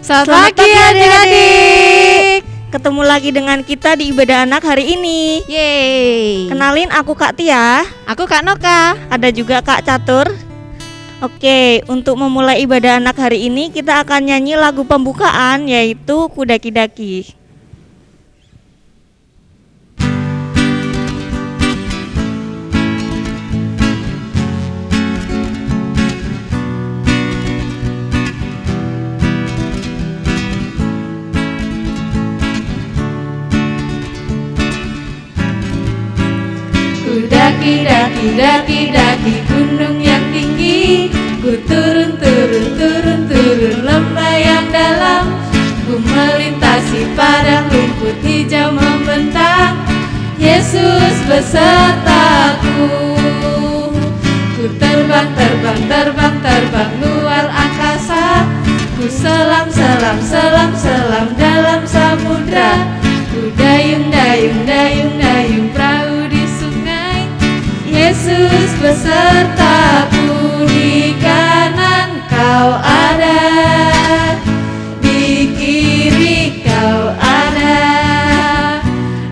Selamat pagi adik-adik. Ketemu lagi dengan kita di ibadah anak hari ini. Yeay. Kenalin, aku Kak Tia. Aku Kak Noka. Ada juga Kak Catur. Oke, untuk memulai ibadah anak hari ini kita akan nyanyi lagu pembukaan, yaitu Kudaki-daki. Daki gunung yang tinggi, ku turun lembah yang dalam, ku melintasi padang rumput hijau membentang. Yesus besertaku, ku terbang luar angkasa, ku selam dalam samudra, ku dayung perahu di sungai. Yesus besertaku, di kanan kau ada, di kiri kau ada,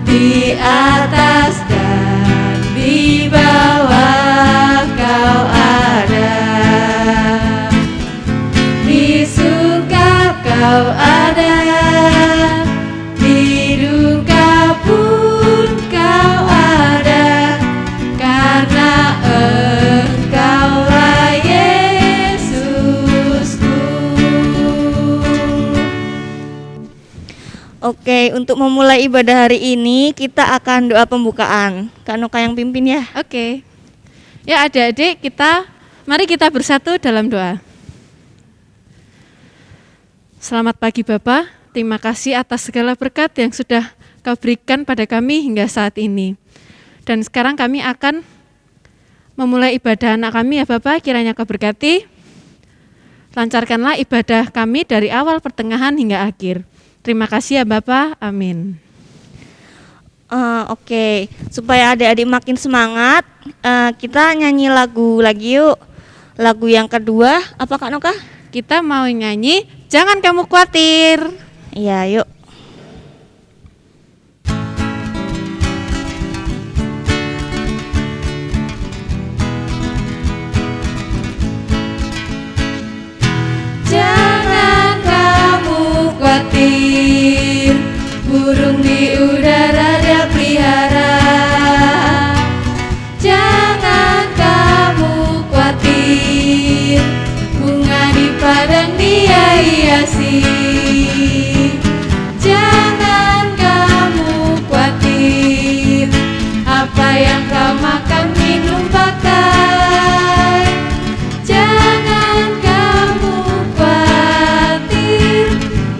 di atas dan di bawah kau ada, di surga kau ada, di duka pun kau ada, karena Engkaulah Yesusku. Oke, untuk memulai ibadah hari ini kita akan doa pembukaan. Kak Noka yang pimpin ya. Oke. Ya adik-adik, mari kita bersatu dalam doa. Selamat pagi Bapa, terima kasih atas segala berkat yang sudah Kau berikan pada kami hingga saat ini. Dan sekarang kami akan memulai ibadah anak kami ya Bapak, kiranya Kau berkati. Lancarkanlah ibadah kami dari awal, pertengahan hingga akhir. Terima kasih ya Bapak, amin. Oke, supaya adik-adik makin semangat, kita nyanyi lagu lagi yuk. Lagu yang kedua, apa Kak Noka? Kita mau nyanyi, jangan kamu khawatir. Iya, yuk. Jangan kamu khawatir, burung di udara Dia pelihara. Jangan kamu khawatir, bunga di padang Dia hiasi. Jangan kamu khawatir, apa yang kau makan, minum, pakai. Jangan kamu khawatir,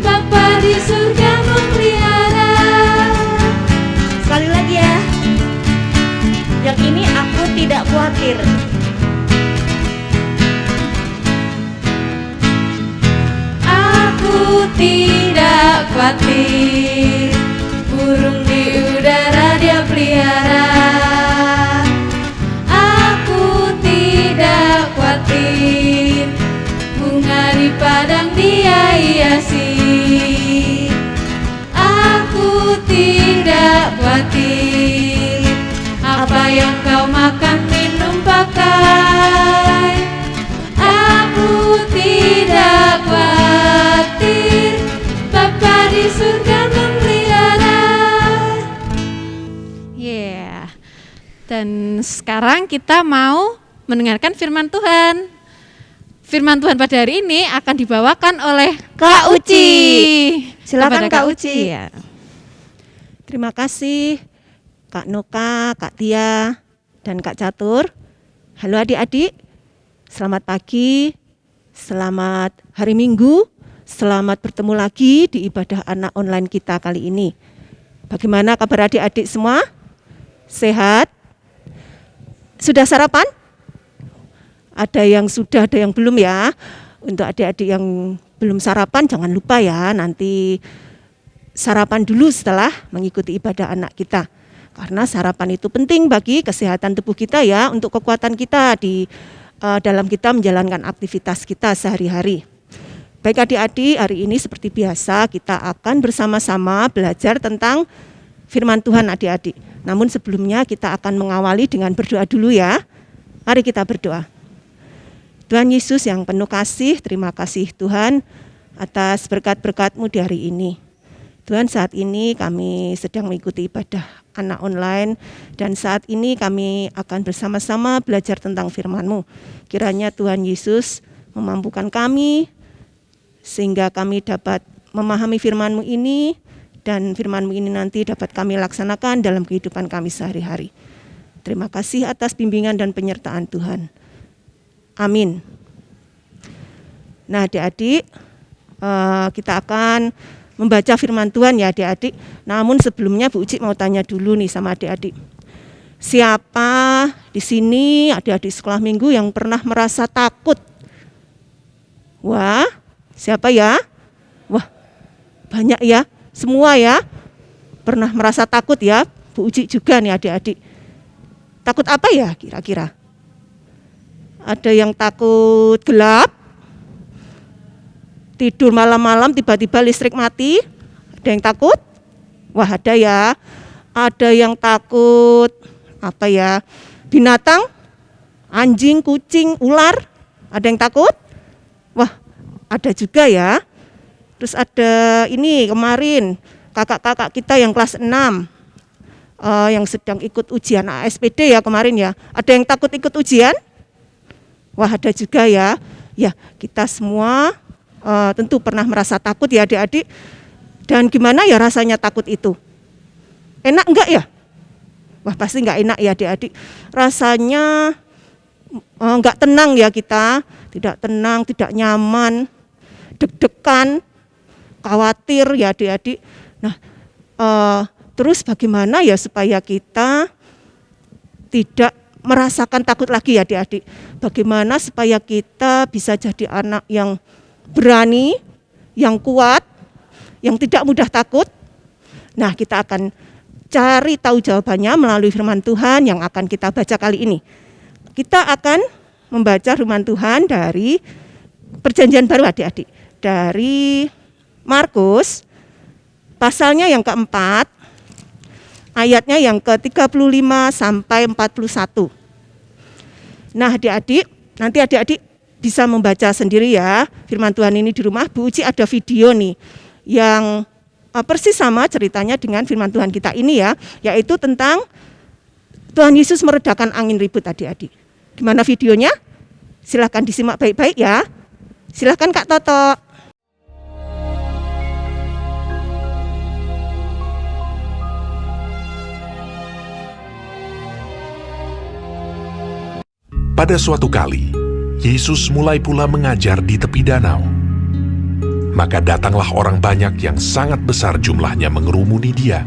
Bapa di surga memelihara. Sekali lagi ya. Yang ini aku tidak khawatir. Aku tidak khawatir, burung di udara Dia pelihara. Aku tidak khawatir, bunga di padang Dia hiasi. Aku tidak khawatir, apa yang kau makan, minum, pakai. Aku tidak khawatir, Bapa di surga memelihara. Yeah. Dan sekarang kita mau mendengarkan firman Tuhan. Firman Tuhan pada hari ini akan dibawakan oleh Kak Uci. Kepada Silakan Kak Uci. Ya. Terima kasih Kak Noka, Kak Tia, dan Kak Catur. Halo adik-adik, selamat pagi, selamat hari Minggu, selamat bertemu lagi di ibadah anak online kita kali ini. Bagaimana kabar adik-adik semua? Sehat? Sudah sarapan? Ada yang sudah, ada yang belum ya. Untuk adik-adik yang belum sarapan jangan lupa ya, nanti sarapan dulu setelah mengikuti ibadah anak kita. Karena sarapan itu penting bagi kesehatan tubuh kita ya, untuk kekuatan kita di dalam kita menjalankan aktivitas kita sehari-hari. Baik adik-adik, hari ini seperti biasa kita akan bersama-sama belajar tentang firman Tuhan adik-adik. Namun sebelumnya kita akan mengawali dengan berdoa dulu ya. Mari kita berdoa. Tuhan Yesus yang penuh kasih, terima kasih Tuhan atas berkat-berkat-Mu di hari ini. Tuhan, saat ini kami sedang mengikuti ibadah anak online dan saat ini kami akan bersama-sama belajar tentang firman-Mu. Kiranya Tuhan Yesus memampukan kami sehingga kami dapat memahami firman-Mu ini dan firman-Mu ini nanti dapat kami laksanakan dalam kehidupan kami sehari-hari. Terima kasih atas bimbingan dan penyertaan Tuhan. Amin. Nah adik-adik, kita akan membaca firman Tuhan ya adik-adik. Namun sebelumnya Bu Uci mau tanya dulu nih sama adik-adik. Siapa di sini adik-adik sekolah minggu yang pernah merasa takut? Wah, siapa ya? Wah, banyak ya. Semua ya. Pernah merasa takut ya. Bu Uci juga nih adik-adik. Takut apa ya kira-kira? Ada yang takut gelap? Tidur malam-malam tiba-tiba listrik mati, ada yang takut? Wah ada ya, ada yang takut apa ya, binatang, anjing, kucing, ular, ada yang takut? Wah ada juga ya. Terus ada ini kemarin kakak-kakak kita yang kelas 6 yang sedang ikut ujian ASPD ya kemarin ya, ada yang takut ikut ujian? Wah ada juga ya, ya kita semua tentu pernah merasa takut ya adik-adik. Dan gimana ya rasanya takut itu? Enak enggak ya? Wah pasti enggak enak ya adik-adik. Rasanya enggak tenang ya kita. Tidak tenang, tidak nyaman, deg-degan, khawatir ya adik-adik. Nah terus bagaimana ya supaya kita tidak merasakan takut lagi ya adik-adik. Bagaimana supaya kita bisa jadi anak yang berani, yang kuat, yang tidak mudah takut. Nah, kita akan cari tahu jawabannya melalui firman Tuhan yang akan kita baca kali ini. Kita akan membaca firman Tuhan dari Perjanjian Baru adik-adik. Dari Markus, pasalnya yang keempat, ayatnya yang ke-35 sampai 41. Nah, adik-adik, nanti adik-adik bisa membaca sendiri ya firman Tuhan ini di rumah. Bu Uci ada video nih yang persis sama ceritanya dengan firman Tuhan kita ini ya, yaitu tentang Tuhan Yesus meredakan angin ribut adik-adik. Gimana videonya? Silahkan disimak baik-baik ya. Silahkan Kak Toto. Pada suatu kali, Yesus mulai pula mengajar di tepi danau. Maka datanglah orang banyak yang sangat besar jumlahnya mengerumuni dia.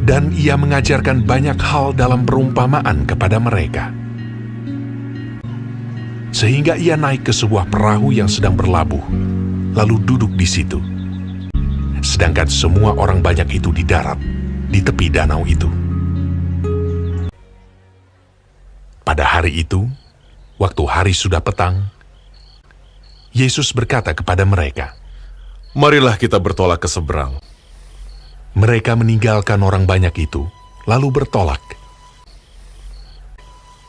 Dan ia mengajarkan banyak hal dalam perumpamaan kepada mereka. Sehingga ia naik ke sebuah perahu yang sedang berlabuh, lalu duduk di situ. Sedangkan semua orang banyak itu di darat, di tepi danau itu. Pada hari itu, waktu hari sudah petang, Yesus berkata kepada mereka, "Marilah kita bertolak ke seberang." Mereka meninggalkan orang banyak itu, lalu bertolak.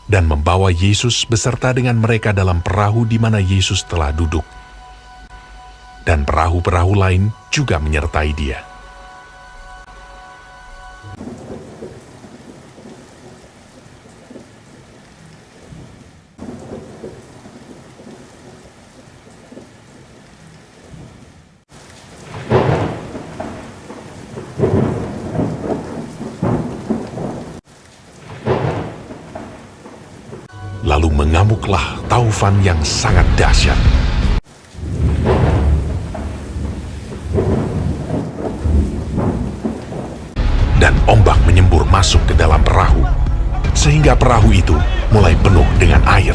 Dan membawa Yesus beserta dengan mereka dalam perahu di mana Yesus telah duduk. Dan perahu-perahu lain juga menyertai dia. Lalu mengamuklah taufan yang sangat dahsyat. Dan ombak menyembur masuk ke dalam perahu, sehingga perahu itu mulai penuh dengan air.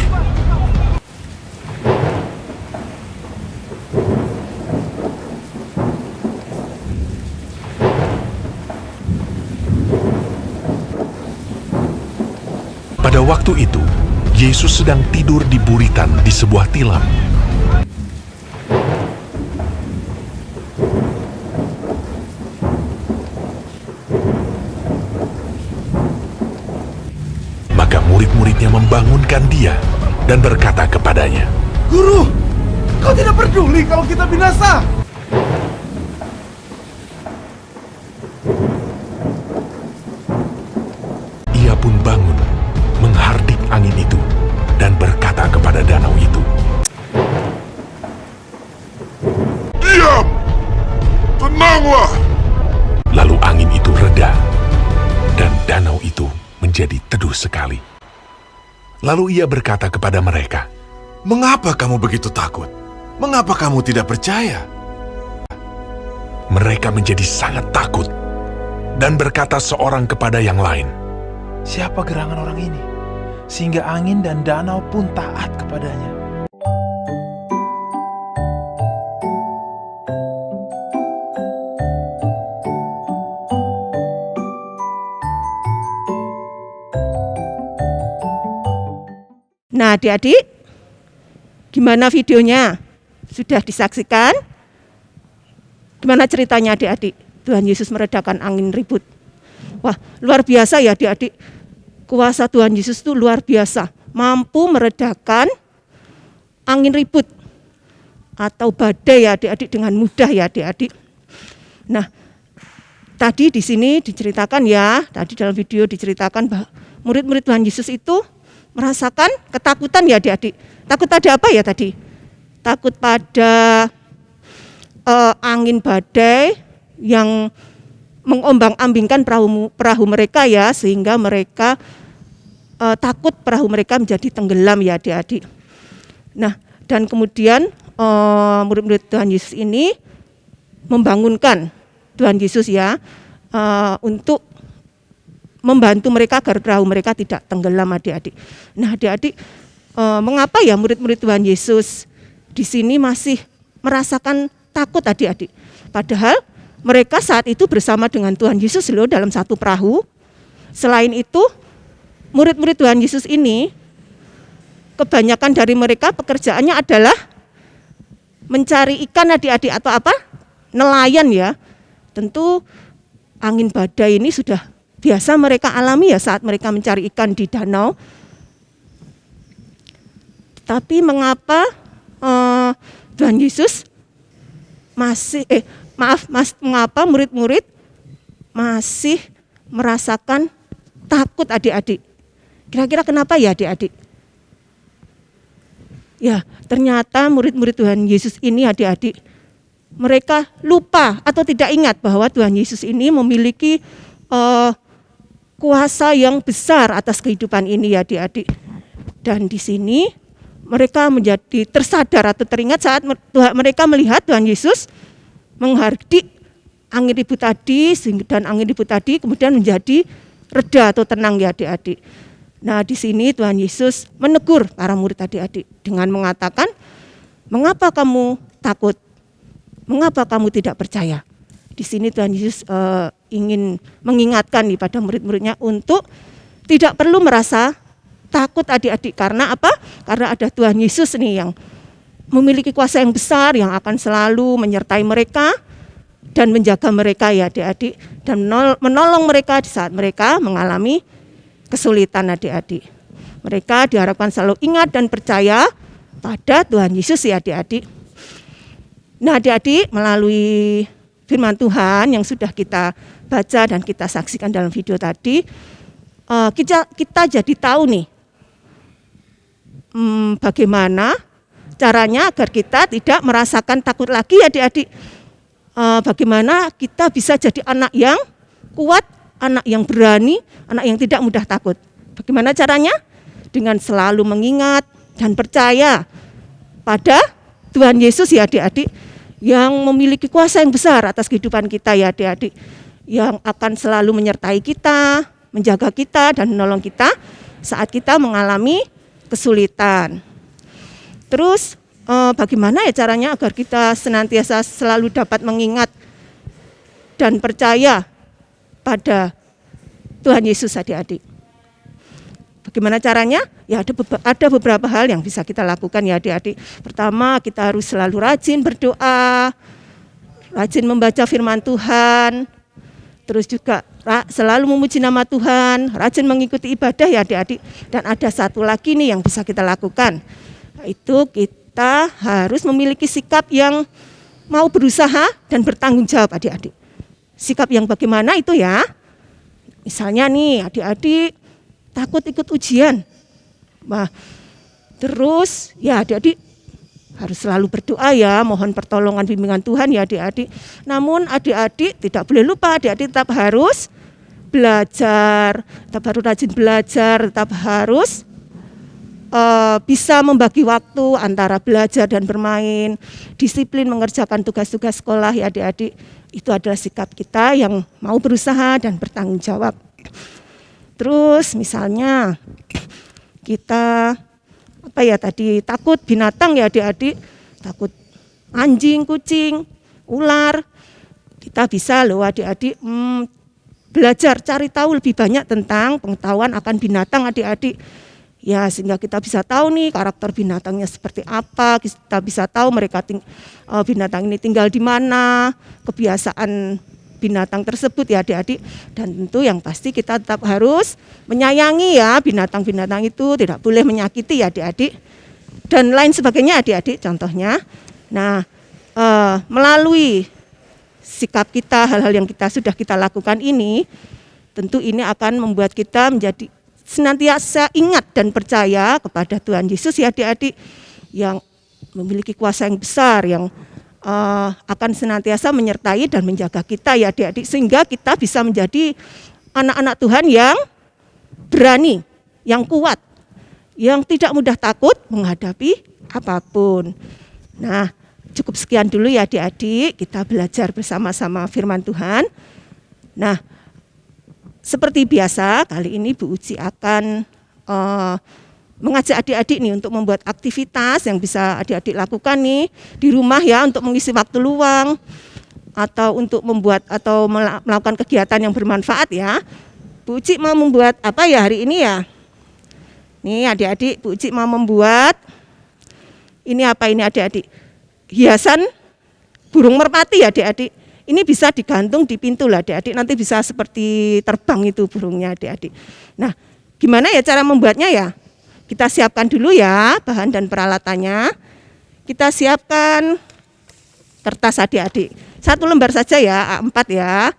Pada waktu itu, Yesus sedang tidur di buritan di sebuah tilam. murid-muridnya membangunkan dia dan berkata kepadanya, Guru, kau tidak peduli kalau kita binasa? Ia pun bangun, menghardik angin itu, dan berkata kepada danau itu, Diam! Tenanglah! lalu angin itu reda, dan danau itu menjadi teduh sekali. Lalu ia berkata kepada mereka, Mengapa kamu begitu takut? Mengapa kamu tidak percaya? mereka menjadi sangat takut, dan berkata seorang kepada yang lain, Siapa gerangan orang ini, sehingga angin dan danau pun taat kepadanya? Nah, adik-adik, gimana videonya? Sudah disaksikan? Gimana ceritanya adik-adik? Tuhan Yesus meredakan angin ribut. Wah, luar biasa ya adik-adik. Kuasa Tuhan Yesus itu luar biasa. Mampu meredakan angin ribut atau badai ya adik-adik dengan mudah ya adik-adik. Nah, tadi di sini diceritakan ya, tadi dalam video diceritakan bahwa murid-murid Tuhan Yesus itu merasakan ketakutan ya adik-adik. Takut pada apa ya tadi? Takut pada angin badai yang mengombang-ambingkan perahu mereka ya, sehingga mereka takut perahu mereka menjadi tenggelam ya adik-adik. Nah, dan kemudian murid-murid Tuhan Yesus ini membangunkan Tuhan Yesus ya, untuk membantu mereka agar perahu mereka tidak tenggelam adik-adik. Nah adik-adik, mengapa ya murid-murid Tuhan Yesus di sini masih merasakan takut adik-adik? Padahal mereka saat itu bersama dengan Tuhan Yesus loh dalam satu perahu. Selain itu, murid-murid Tuhan Yesus ini, kebanyakan dari mereka pekerjaannya adalah mencari ikan adik-adik atau apa? Nelayan ya. Tentu angin badai ini sudah biasa mereka alami ya saat mereka mencari ikan di danau. Tapi mengapa Tuhan Yesus mengapa murid-murid masih merasakan takut adik-adik? Kira-kira kenapa ya adik-adik? Ya, ternyata murid-murid Tuhan Yesus ini adik-adik, mereka lupa atau tidak ingat bahwa Tuhan Yesus ini memiliki kuasa yang besar atas kehidupan ini ya adik-adik. Dan di sini mereka menjadi tersadar atau teringat saat mereka melihat Tuhan Yesus menghardik angin ribut tadi, dan angin ribut tadi kemudian menjadi reda atau tenang ya adik-adik. Nah di sini Tuhan Yesus menegur para murid adik-adik dengan mengatakan, mengapa kamu takut? Mengapa kamu tidak percaya? Di sini Tuhan Yesus ingin mengingatkan kepada murid-muridnya untuk tidak perlu merasa takut adik-adik. Karena apa? Karena ada Tuhan Yesus nih yang memiliki kuasa yang besar yang akan selalu menyertai mereka dan menjaga mereka ya adik-adik, dan menolong mereka di saat mereka mengalami kesulitan adik-adik. Mereka diharapkan selalu ingat dan percaya pada Tuhan Yesus ya adik-adik. Nah adik-adik, melalui firman Tuhan yang sudah kita baca dan kita saksikan dalam video tadi, kita jadi tahu nih bagaimana caranya agar kita tidak merasakan takut lagi adik-adik. Bagaimana kita bisa jadi anak yang kuat, anak yang berani, anak yang tidak mudah takut. Bagaimana caranya? Dengan selalu mengingat dan percaya pada Tuhan Yesus ya adik-adik, yang memiliki kuasa yang besar atas kehidupan kita ya adik-adik, yang akan selalu menyertai kita, menjaga kita dan menolong kita saat kita mengalami kesulitan. Terus bagaimana ya caranya agar kita senantiasa selalu dapat mengingat dan percaya pada Tuhan Yesus adik-adik? Bagaimana caranya? Ya ada beberapa hal yang bisa kita lakukan ya adik-adik. Pertama, kita harus selalu rajin berdoa, rajin membaca firman Tuhan. terus juga selalu memuji nama Tuhan, rajin mengikuti ibadah ya adik-adik. Dan ada satu lagi nih yang bisa kita lakukan, yaitu kita harus memiliki sikap yang mau berusaha dan bertanggung jawab adik-adik. Sikap yang bagaimana itu ya? Misalnya nih adik-adik takut ikut ujian. Nah, terus ya adik-adik harus selalu berdoa ya, mohon pertolongan bimbingan Tuhan ya adik-adik. Namun adik-adik tidak boleh lupa, adik-adik tetap harus belajar, tetap harus rajin belajar, tetap harus bisa membagi waktu antara belajar dan bermain, disiplin mengerjakan tugas-tugas sekolah ya adik-adik. Itu adalah sikap kita yang mau berusaha dan bertanggung jawab. Terus misalnya kita takut binatang ya adik-adik, takut anjing, kucing, ular. Kita bisa loh adik-adik belajar cari tahu lebih banyak tentang pengetahuan akan binatang adik-adik. Ya, sehingga kita bisa tahu nih karakter binatangnya seperti apa, kita bisa tahu binatang ini tinggal di mana, kebiasaan binatang tersebut ya adik-adik. Dan tentu yang pasti kita tetap harus menyayangi ya binatang-binatang itu, tidak boleh menyakiti ya adik-adik. Dan lain sebagainya adik-adik contohnya. Nah, melalui sikap kita, hal-hal yang sudah kita lakukan ini, tentu ini akan membuat kita menjadi senantiasa ingat dan percaya kepada Tuhan Yesus ya adik-adik, yang memiliki kuasa yang besar, yang akan senantiasa menyertai dan menjaga kita ya adik-adik, sehingga kita bisa menjadi anak-anak Tuhan yang berani, yang kuat, yang tidak mudah takut menghadapi apapun. Nah, cukup sekian dulu ya adik-adik, kita belajar bersama-sama firman Tuhan. Nah, seperti biasa, kali ini Bu Uci akan mengajak adik-adik nih untuk membuat aktivitas yang bisa adik-adik lakukan nih di rumah ya, untuk mengisi waktu luang atau untuk membuat atau melakukan kegiatan yang bermanfaat ya. Bu Uci mau membuat apa ya hari ini ya? Nih adik-adik, Bu Uci mau membuat ini apa ini adik-adik? Hiasan burung merpati ya adik-adik. Ini bisa digantung di pintu lah adik-adik, nanti bisa seperti terbang itu burungnya adik-adik. Nah, gimana ya cara membuatnya ya? Kita siapkan dulu ya bahan dan peralatannya. Kita siapkan kertas adik-adik. 1 lembar saja ya, A4 ya.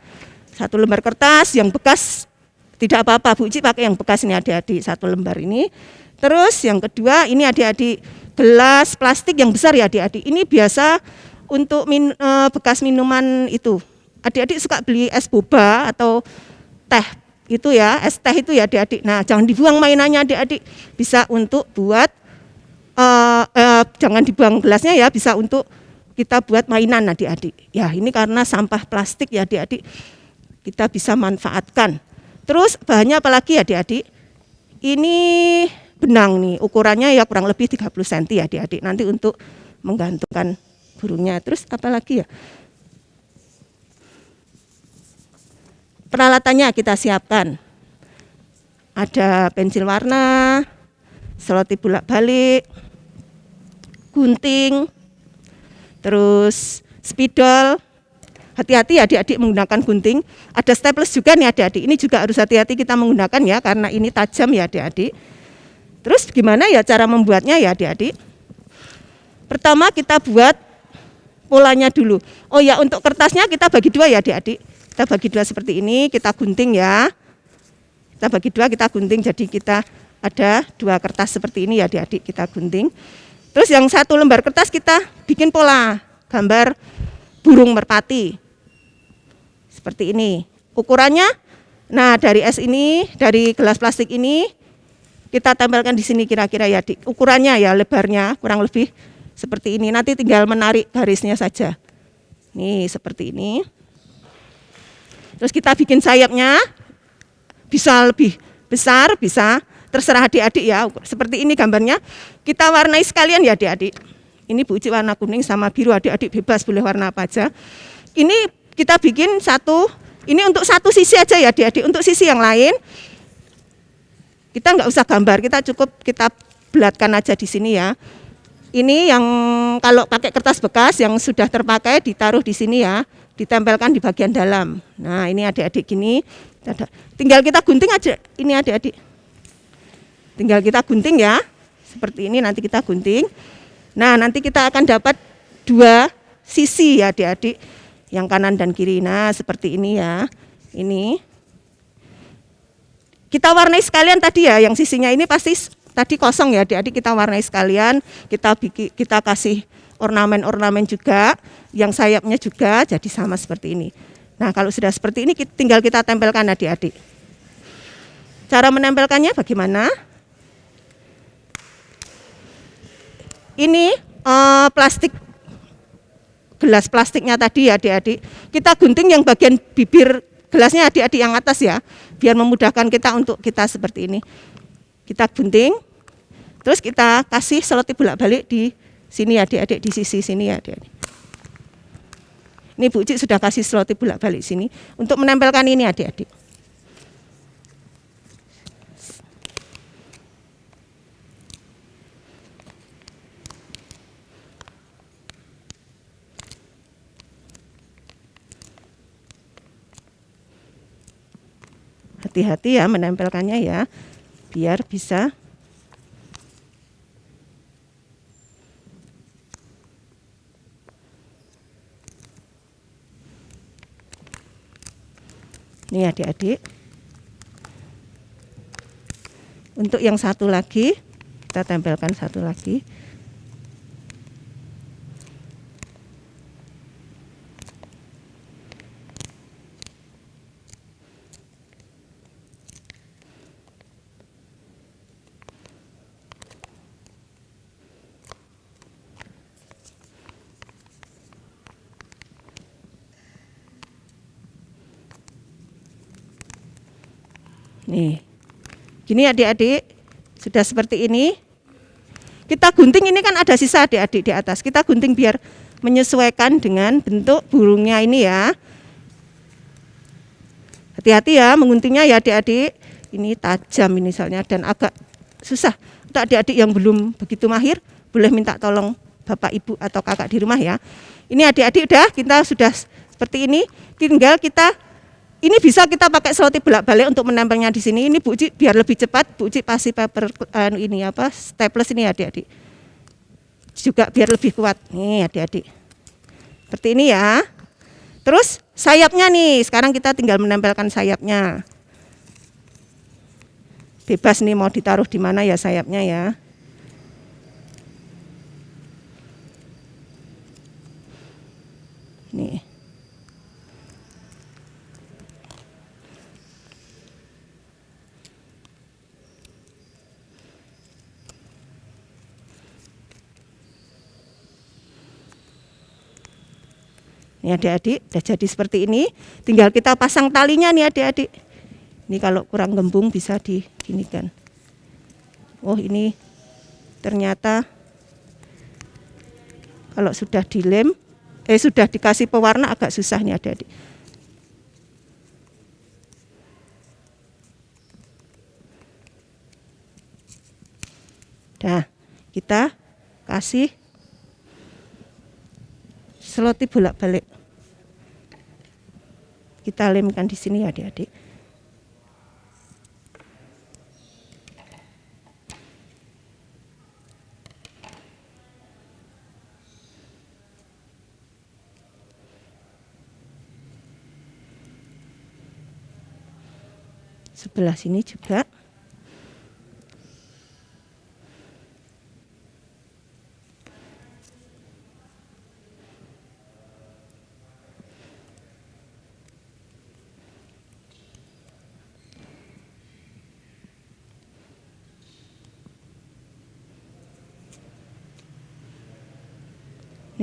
1 lembar kertas yang bekas tidak apa-apa, Bu Uci pakai yang bekas ini adik-adik, 1 lembar ini. Terus yang kedua ini adik-adik, gelas plastik yang besar ya adik-adik. Ini biasa untuk bekas minuman itu. Adik-adik suka beli es boba atau teh itu ya, es teh itu ya adik-adik. Nah, jangan dibuang mainannya adik-adik. Bisa untuk buat, jangan dibuang gelasnya ya, bisa untuk kita buat mainan adik-adik. Ya, ini karena sampah plastik ya adik-adik, kita bisa manfaatkan. Terus bahannya apa lagi adik-adik? Ini benang nih, ukurannya ya kurang lebih 30 cm ya adik-adik. Nanti untuk menggantungkan burungnya. Terus apa lagi ya? Peralatannya kita siapkan. Ada pensil warna, selotip bolak-balik, gunting, terus spidol. Hati-hati ya adik-adik menggunakan gunting. Ada staples juga nih adik-adik. Ini juga harus hati-hati kita menggunakan ya, karena ini tajam ya adik-adik. Terus gimana ya cara membuatnya ya adik-adik? Pertama kita buat polanya dulu. Oh ya, untuk kertasnya kita bagi 2 ya adik-adik. Kita bagi 2 seperti ini, kita gunting ya. Kita bagi 2, kita gunting, jadi kita ada 2 kertas seperti ini ya adik-adik, kita gunting. Terus yang 1 lembar kertas kita bikin pola gambar burung merpati. Seperti ini. Ukurannya, nah dari es ini, dari gelas plastik ini, kita tempelkan di sini kira-kira ya adik. Ukurannya ya, lebarnya kurang lebih seperti ini, nanti tinggal menarik garisnya saja. Nih seperti ini. Terus kita bikin sayapnya, bisa lebih besar, bisa terserah adik-adik ya. Seperti ini gambarnya. Kita warnai sekalian ya adik-adik. Ini Bu Uci warna kuning sama biru, adik-adik bebas boleh warna apa aja. Ini kita bikin satu, ini untuk satu sisi aja ya adik-adik. Untuk sisi yang lain, kita nggak usah gambar, kita cukup kita bulatkan aja di sini ya. Ini yang kalau pakai kertas bekas yang sudah terpakai ditaruh di sini ya. ditempelkan di bagian dalam. Nah, ini adik-adik gini. Tinggal kita gunting aja. Ini adik-adik. Tinggal kita gunting ya. Seperti ini nanti kita gunting. Nah, nanti kita akan dapat 2 sisi ya adik-adik. Yang kanan dan kiri. Nah, seperti ini ya. Ini. Kita warnai sekalian tadi ya. Yang sisinya ini pasti tadi kosong ya adik-adik. Kita warnai sekalian. Kita kasih ornamen-ornamen juga, yang sayapnya juga jadi sama seperti ini. Nah, kalau sudah seperti ini tinggal kita tempelkan adik-adik. Cara menempelkannya bagaimana? Ini plastik, gelas plastiknya tadi ya adik-adik. Kita gunting yang bagian bibir gelasnya adik-adik yang atas ya, biar memudahkan kita untuk kita seperti ini. Kita gunting, terus kita kasih selotip bolak-balik di sini adik-adik, di sisi sini ya adik-adik. Ini Bu Cik sudah kasih selotip bolak-balik sini untuk menempelkan ini adik-adik. Hati-hati ya menempelkannya ya, biar bisa. Ini adik-adik. Untuk yang satu lagi, kita tempelkan satu lagi. Nih, gini adik-adik, sudah seperti ini. Kita gunting ini kan ada sisa adik-adik di atas. Kita gunting biar menyesuaikan dengan bentuk burungnya ini ya. Hati-hati ya menguntingnya ya adik-adik. Ini tajam ini soalnya dan agak susah. Untuk adik-adik yang belum begitu mahir, boleh minta tolong bapak, ibu, atau kakak di rumah ya. Ini adik-adik kita sudah seperti ini. Tinggal ini bisa kita pakai selotip bolak-balik untuk menempelnya di sini. Ini Bu Cik biar lebih cepat, Bu Cik pasti paper ini staples ini adik-adik. Juga biar lebih kuat. Nih adik-adik. Seperti ini ya. Terus sayapnya nih, sekarang kita tinggal menempelkan sayapnya. Bebas nih mau ditaruh di mana ya sayapnya ya. Nih. Ini adik-adik, sudah jadi seperti ini. Tinggal kita pasang talinya nih adik-adik. Ini kalau kurang gembung bisa diginikan. Oh ini ternyata kalau sudah dilem, sudah dikasih pewarna agak susah nih adik-adik. Nah, kita kasih selotip bolak-balik. Kita lemkan di sini ya adik-adik. Sebelah sini juga.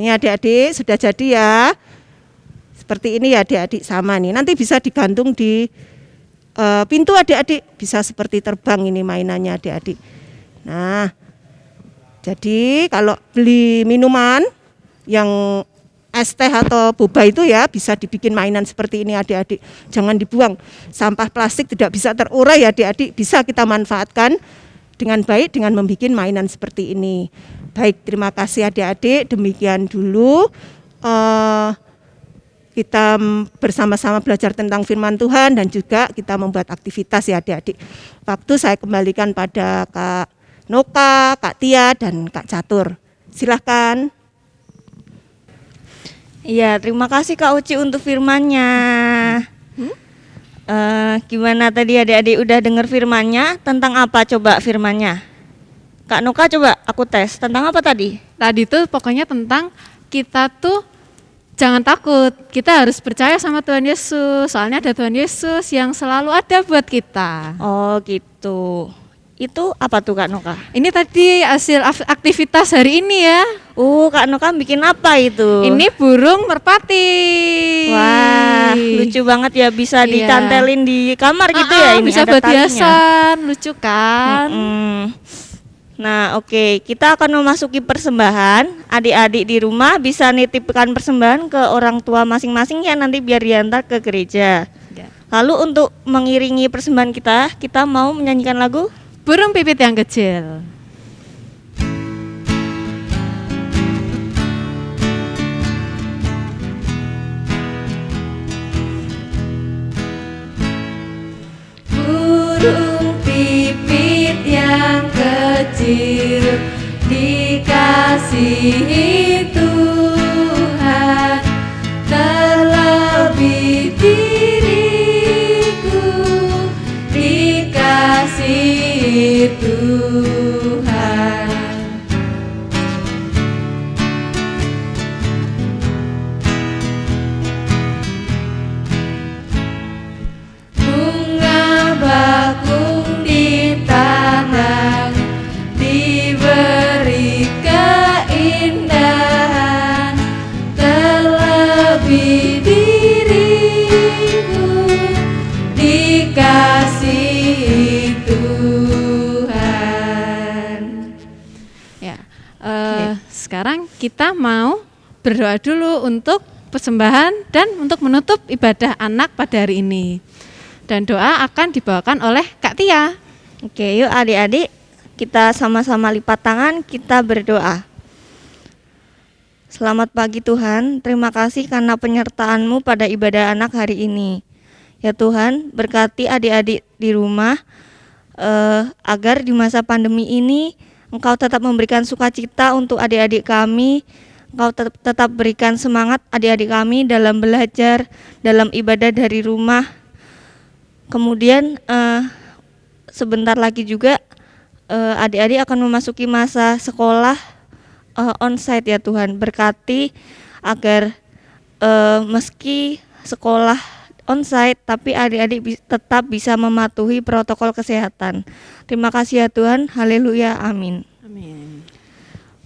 Ini adik-adik sudah jadi ya. Seperti ini ya adik-adik sama nih. Nanti bisa digantung di pintu adik-adik. Bisa seperti terbang ini mainannya adik-adik. Nah, jadi kalau beli minuman yang es teh atau boba itu ya bisa dibikin mainan seperti ini adik-adik. Jangan dibuang. Sampah plastik tidak bisa terurai ya adik-adik. Bisa kita manfaatkan dengan baik dengan membuat mainan seperti ini. Baik, terima kasih adik-adik. Demikian dulu kita bersama-sama belajar tentang firman Tuhan dan juga kita membuat aktivitas ya adik-adik. Waktu saya kembalikan pada Kak Noka, Kak Tia, dan Kak Catur. Silahkan. Iya, terima kasih Kak Uci untuk firman-nya. Gimana tadi adik-adik udah dengar firman-nya? Tentang apa coba firman-nya? Kak Noka coba aku tes. Tentang apa tadi? Tadi tuh pokoknya tentang kita tuh jangan takut. Kita harus percaya sama Tuhan Yesus. Soalnya ada Tuhan Yesus yang selalu ada buat kita. Oh gitu. Itu apa tuh Kak Noka? Ini tadi hasil aktivitas hari ini ya. Kak Noka bikin apa itu? Ini burung merpati. Wah, lucu banget ya, bisa Iya. dicantelin di kamar gitu ya. Ini bisa ada buat talinya. hiasan, lucu kan? Nah, oke, kita akan memasuki persembahan. Adik-adik di rumah bisa nitipkan persembahan ke orang tua masing-masing ya, nanti biar diantar ke gereja. Ya. Lalu untuk mengiringi persembahan kita mau menyanyikan lagu. Burung pipit yang kecil. Burung pipit yang kecil dikasihi Tuhan, terlebih diriku dikasihi Tuhan. Bunga bakung di tanah diberi keindahan, terlebih diriku dikasihi Tuhan. Ya, sekarang kita mau berdoa dulu untuk persembahan dan untuk menutup ibadah anak pada hari ini. Dan doa akan dibawakan oleh Kak Tia. Oke, yuk adik-adik, kita sama-sama lipat tangan, kita berdoa. Selamat pagi Tuhan, terima kasih karena penyertaan-Mu pada ibadah anak hari ini. Ya Tuhan, berkati adik-adik di rumah, agar di masa pandemi ini Engkau tetap memberikan sukacita untuk adik-adik kami. Engkau tetap berikan semangat adik-adik kami dalam belajar, dalam ibadah dari rumah. Kemudian sebentar lagi juga adik-adik akan memasuki masa sekolah onsite ya Tuhan. Berkati agar meski sekolah onsite tapi adik-adik tetap bisa mematuhi protokol kesehatan. Terima kasih ya Tuhan. Haleluya. Amin. Amin.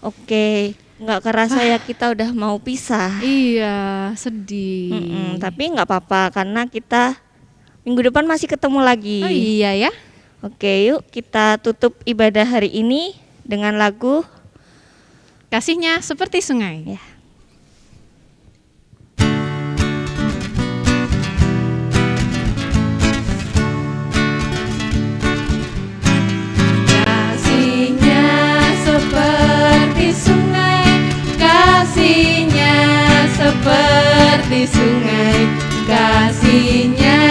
Oke, nggak kerasa ya kita udah mau pisah. Iya, sedih. Tapi nggak apa-apa karena kita minggu depan masih ketemu lagi. Oh iya ya. Oke, yuk kita tutup ibadah hari ini dengan lagu Kasihnya seperti sungai. ya. Kasihnya seperti sungai, kasihnya seperti sungai, kasihnya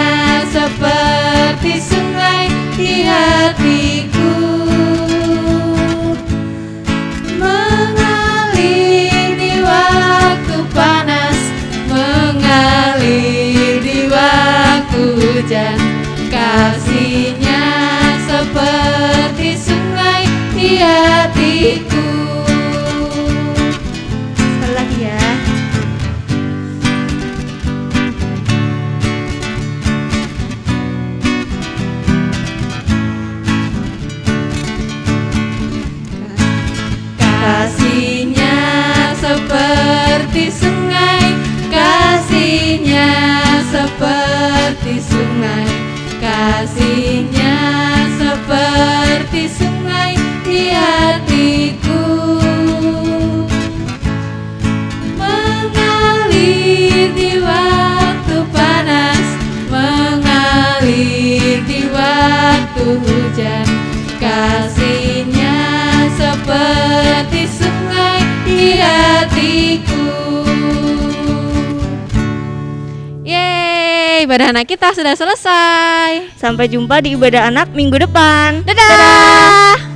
seperti sungai di hatiku, mengalir di waktu panas, mengalir di waktu hujan. Kasihnya seperti sungai di hatiku. Sekali lagi ya. Kasihnya seperti sungai, kasihnya seperti sungai, kasihnya seperti sungai di hatiku, mengalir di waktu panas, mengalir di waktu hujan. Kasihnya seperti sungai di hatiku. ibadah anak kita sudah selesai. Sampai jumpa di ibadah anak minggu depan. Dadah.